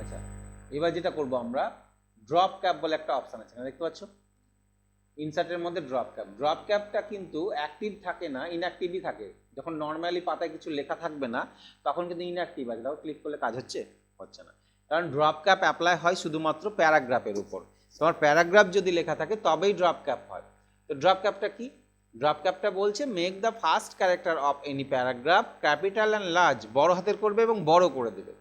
আচ্ছা, এবার যেটা করব আমরা, ড্রপ ক্যাপ বলে একটা অপশন আছে না, দেখতে পাচ্ছ ইনসার্টের মধ্যে ড্রপ ক্যাপটা কিন্তু অ্যাক্টিভ থাকে না, ইনঅ্যাক্টিভই থাকে। যখন নর্মালি পাতায় কিছু লেখা থাকবে না তখন কিন্তু ইনঅ্যাক্টিভ আছে, তাও ক্লিক করলে কাজ হচ্ছে না, কারণ ড্রপ ক্যাপ অ্যাপ্লাই হয় শুধুমাত্র প্যারাগ্রাফের উপর। তোমার প্যারাগ্রাফ যদি লেখা থাকে তবেই ড্রপ ক্যাপ হয়। তো ড্রপ ক্যাপটা কি? ড্রপ ক্যাপটা বলছে make the first character of any paragraph capital and large, বড় হাতের করবে এবং বড় করে দেবে।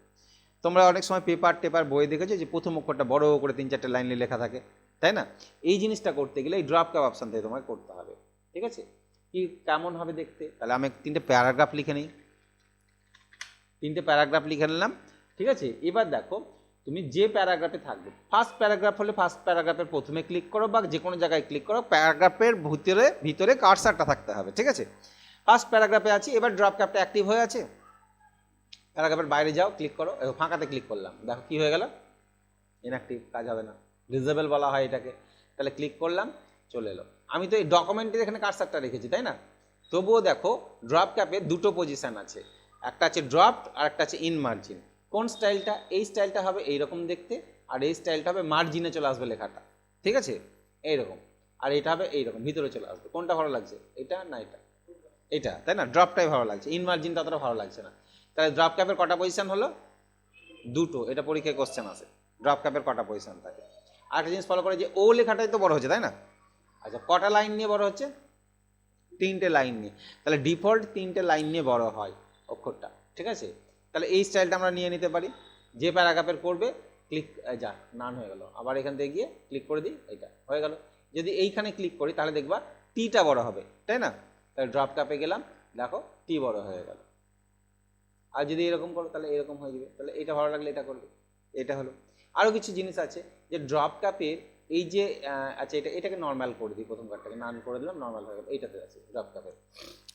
তোমরা অনেক সময় পেপার টেপার বই দেখেছো যে প্রথম অক্ষরটা বড় করে 3-4টে লাইনে লেখা থাকে, তাই না? এই জিনিসটা করতে গেলে এই ড্রপ ক্যাপ অপশান থেকে তোমাকে করতে হবে, ঠিক আছে? কি কেমন হবে দেখতে? তাহলে আমি 3টে প্যারাগ্রাফ লিখে নিই, 3টে প্যারাগ্রাফ লিখে নিলাম, ঠিক আছে? এবার দেখো তুমি যে প্যারাগ্রাফে থাকবে, ফার্স্ট প্যারাগ্রাফ হলে ফার্স্ট প্যারাগ্রাফের প্রথমে ক্লিক করো বা যে কোনো জায়গায় ক্লিক করো, প্যারাগ্রাফের ভিতরে কার্সারটা থাকতে হবে, ঠিক আছে? ফার্স্ট প্যারাগ্রাফে আছি, এবার ড্রপ ক্যাপটা অ্যাক্টিভ হয়ে আছে, প্যারাগ্রাফের বাইরে যাও, ক্লিক করো, ফাঁকাতে ক্লিক করলাম, দেখো কি হয়ে গেল, ইনঅ্যাক্টিভ, কাজ হবে না, ডিসেবল বলা হয় এটাকে। তাহলে ক্লিক করলাম, চলে এলো। আমি তো এই ডকুমেন্টের এখানে কার্সারটা রেখেছি, তাই না? তবুও দেখো ড্রপ ক্যাপে দুটো পজিশন আছে, একটা আছে ড্রপড আর একটা আছে ইন মার্জিন। কোন স্টাইলটা? এই স্টাইলটা হবে এইরকম দেখতে, আর এই স্টাইলটা হবে মার্জিনে চলে আসবে লেখাটা, ঠিক আছে? এইরকম। আর এটা হবে এইরকম ভিতরে চলে আসবে। কোনটা ভালো লাগছে, এটা না এটা? এটা, তাই না? ড্রপটাই ভালো লাগছে, ইন মার্জিনটা অতটা ভালো লাগছে না। তাহলে ড্রপ ক্যাপের কটা পজিশন হলো? দুটো। এটা পরীক্ষায় কোশ্চেন আছে, ড্রপ ক্যাপের কটা পজিশন থাকে। আর একটা জিনিস ফলো করে যে ও লেখাটাই তো বড় হচ্ছে, তাই না? আচ্ছা, কটা লাইন নিয়ে বড় হচ্ছে? 3টে লাইন নিয়ে। তাহলে ডিফল্ট 3টে লাইন নিয়ে বড় হয় অক্ষরটা, ঠিক আছে? তাহলে এই স্টাইলটা আমরা নিয়ে নিতে পারি। যে প্যারাগ্রাফের করবে ক্লিক, যা নান হয়ে গেল, আবার এখান থেকে গিয়ে ক্লিক করে দিই, এটা হয়ে গেল। যদি এইখানে ক্লিক করি তাহলে দেখবা টিটা বড় হবে, তাই না? তাহলে ড্রপ ক্যাপে গেলাম, দেখো টি বড় হয়ে গেল। আর যদি এরকম করো তাহলে এরকম হয়ে যাবে। তাহলে এটা ভালো লাগলে এটা করবে। এটা হলো। আরও কিছু জিনিস আছে যে ড্রপ ক্যাপের এই যে আচ্ছা, এটাকে নর্মাল করে দিই, প্রথম কার্ডটাকে নান করে দিলাম, নর্মাল হয়ে গেল। এইটাতে আছে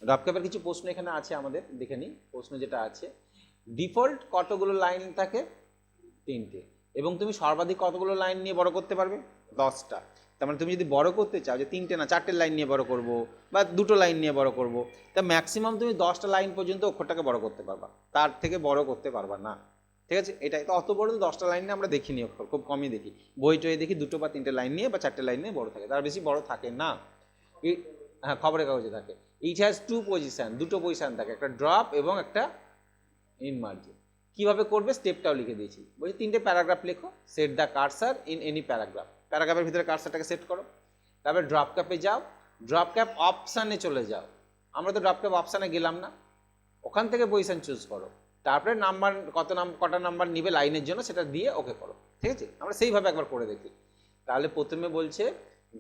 ড্রপ ক্যাপের কিছু প্রশ্ন এখানে আছে আমাদের, দেখে নিই। প্রশ্ন যেটা আছে, ডিফল্ট কতগুলো লাইন থাকে? 3টে। এবং তুমি সর্বাধিক কতগুলো লাইন নিয়ে বড় করতে পারবে? 10টা। তার মানে তুমি যদি বড় করতে চাও যে 3টে না 4টে লাইন নিয়ে বড় করব বা 2টো লাইন নিয়ে বড় করব, তা ম্যাক্সিমাম তুমি 10টা লাইন পর্যন্ত অক্ষরটাকে বড় করতে পারবা, তার থেকে বড় করতে পারবা না, ঠিক আছে? এটাই তো, অত বড় তো 10টা লাইন নিয়ে আমরা দেখিনি অক্ষর, খুব কমই দেখি। বই টয়ে দেখি 2টো বা 3টে লাইন নিয়ে বা 4টে লাইন নিয়ে বড় থাকে, তার বেশি বড় থাকে না। হ্যাঁ, খবরের কাগজে থাকে। ইট হ্যাজ 2 পজিশন, দুটো পজিশন থাকে, একটা ড্রপ এবং একটা ইন মার্জিন। কিভাবে করবে স্টেপটাও লিখে দিয়েছি। বলছি 3টে প্যারাগ্রাফ লেখো, set the cursor in any paragraph, প্যারাগ্রাফের ভিতরে কার্সারটাকে সেট করো। তারপরে ড্রপ ক্যাপে যাও, ড্রপ ক্যাপ অপশানে চলে যাও। আমরা তো ড্রপ ক্যাপ অপশানে গেলাম না, ওখান থেকে পজিশন চুজ করো। তারপরে নাম্বার কটা নাম্বার নিবে লাইনের জন্য সেটা দিয়ে ওকে করো, ঠিক আছে? আমরা সেইভাবে একবার করে দেখি। তাহলে প্রথমে বলছে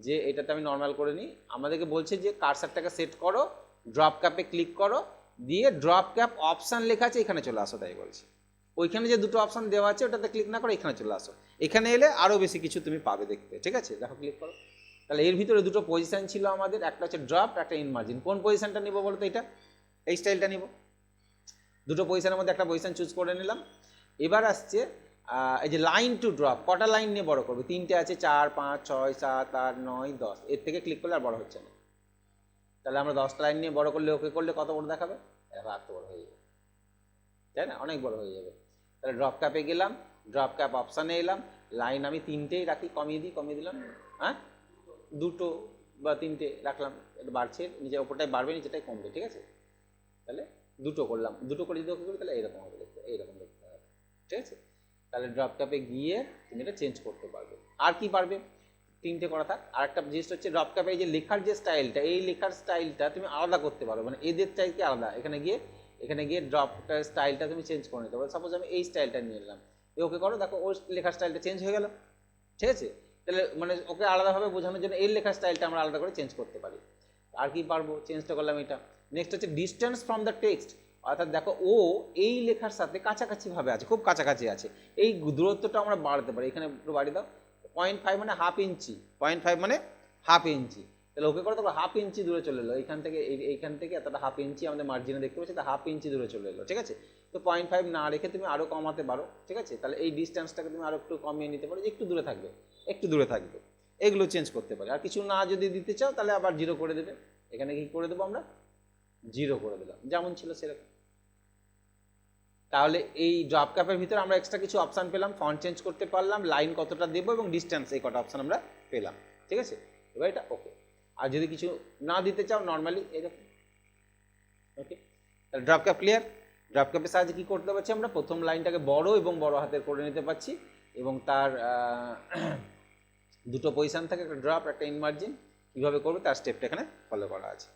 যে এটাতে আমি নর্মাল করে নিই, আমাদেরকে বলছে যে কার্সারটাকে সেট করো, ড্রপ ক্যাপে ক্লিক করো, দিয়ে ড্রপ ক্যাপ অপশান লেখা আছে এখানে চলে আসো, তাই বলছে। ওইখানে যে দুটো অপশান দেওয়া আছে ওটাতে ক্লিক না করে এখানে চলে আসো। এখানে এলে আরও বেশি কিছু তুমি পাবে দেখতে, ঠিক আছে? দেখো, ক্লিক করো। তাহলে এর ভিতরে দুটো পজিশন ছিল আমাদের, একটা হচ্ছে ড্রপ, একটা ইন মার্জিন। কোন পজিশনটা নিব বলতো? এটা, এই স্টাইলটা নিব। দুটো পজিশনের মধ্যে একটা পজিশন চুজ করে নিলাম। এবার আসছে এই যে লাইন টু ড্রপ, কটা লাইন নিয়ে বড় করবে? 3টে আছে, 4, 5, 6, 7, 8, 9, 10। এর থেকে ক্লিক করলে আর বড় হচ্ছে না। তাহলে আমরা 10টা লাইন নিয়ে বড় করলে ওকে করলে কত বড় দেখাবে? এত বড় হয়ে যাবে, তাই না? অনেক বড় হয়ে যাবে। তাহলে ড্রপ ক্যাপে গেলাম, ড্রপ ক্যাপ অপশানে এলাম, লাইন আমি 3টেই রাখি, কমিয়ে দিলাম, হ্যাঁ 2টো বা 3টে রাখলাম। এটা বাড়ছে, নিচে ওপরটাই বাড়বে, নিচেটাই কমবে, ঠিক আছে? তাহলে 2টো করলাম, 2টো করে যদি ওকে করি তাহলে এইরকম হবে দেখতে, এইরকম দেখতে হবে, ঠিক আছে? তাহলে ড্রপ ক্যাপে গিয়ে তুমি এটা চেঞ্জ করতে পারবে। আর কি পারবে? 3টে করা থাক। আর একটা জিনিস হচ্ছে ড্রপ ক্যাপে এই যে লেখার যে স্টাইলটা, এই লেখার স্টাইলটা তুমি আলাদা করতে পারো, মানে এদের চাইতে আলাদা। এখানে গিয়ে ড্রপটার স্টাইলটা তুমি চেঞ্জ করে নিতে পারো। সাপোজ আমি এই স্টাইলটা নিয়ে নিলাম, ওকে করো, দেখো ওর লেখার স্টাইলটা চেঞ্জ হয়ে গেল, ঠিক আছে? তাহলে মানে ওকে আলাদাভাবে বোঝানোর জন্য এই লেখার স্টাইলটা আমরা আলাদা করে চেঞ্জ করতে পারি। আর কি পারবো? চেঞ্জটা করলাম এটা। নেক্সট হচ্ছে ডিস্টেন্স ফ্রম দ্য টেক্সট, অর্থাৎ দেখো ও এই লেখার সাথে কাছাকাছি ভাবে আছে, খুব কাছাকাছি আছে, এই দূরত্বটা আমরা বাড়াতে পারি। এখানে একটু বাড়িয়ে দাও, 0.5 মানে হাফ ইঞ্চি, 0.5 মানে হাফ ইঞ্চি। তাহলে ওকে করে তখন হাফ ইঞ্চি দূরে চলে এলো, এইখান থেকে এতটা হাফ ইঞ্চি আমাদের মার্জিনে দেখতে পাচ্ছি, তা হাফ ইঞ্চি দূরে চলে এলো, ঠিক আছে? তো 0.5 না রেখে তুমি আরও কমাতে পারো, ঠিক আছে? তাহলে এই ডিস্টেন্সটাকে তুমি আরও একটু কমিয়ে নিতে পারো, যে একটু দূরে থাকবে, একটু দূরে থাকবে, এগুলো চেঞ্জ করতে পারে। আর কিছু না যদি দিতে চাও তাহলে আবার 0 করে দেবে। এখানে কি করে দেবো আমরা? 0 করে দিলাম, যেমন ছিল সেরকম। তাহলে এই ড্রপ ক্যাপের ভিতরে আমরা এক্সট্রা কিছু অপশান পেলাম, ফন্ট চেঞ্জ করতে পারলাম, লাইন কতটা দেবো এবং ডিস্টেন্স, এই কটা অপশান আমরা পেলাম। ঠিক আছে, এবার এটা ওকে। আর যদি কিছু না দিতে চাও নর্মালি এরকম, ওকে। তাহলে ড্রপ ক্যাপ ক্লিয়ার। ড্রপ ক্যাপের সাহায্যে কী করতে পারছি আমরা, প্রথম লাইনটাকে বড় এবং বড় হাতের করে নিতে পারছি এবং তার দুটো পজিশান থাকে, একটা ড্রপ একটা ইনমার্জিন, কীভাবে করবে তার স্টেপটা এখানে ফলো করা আছে।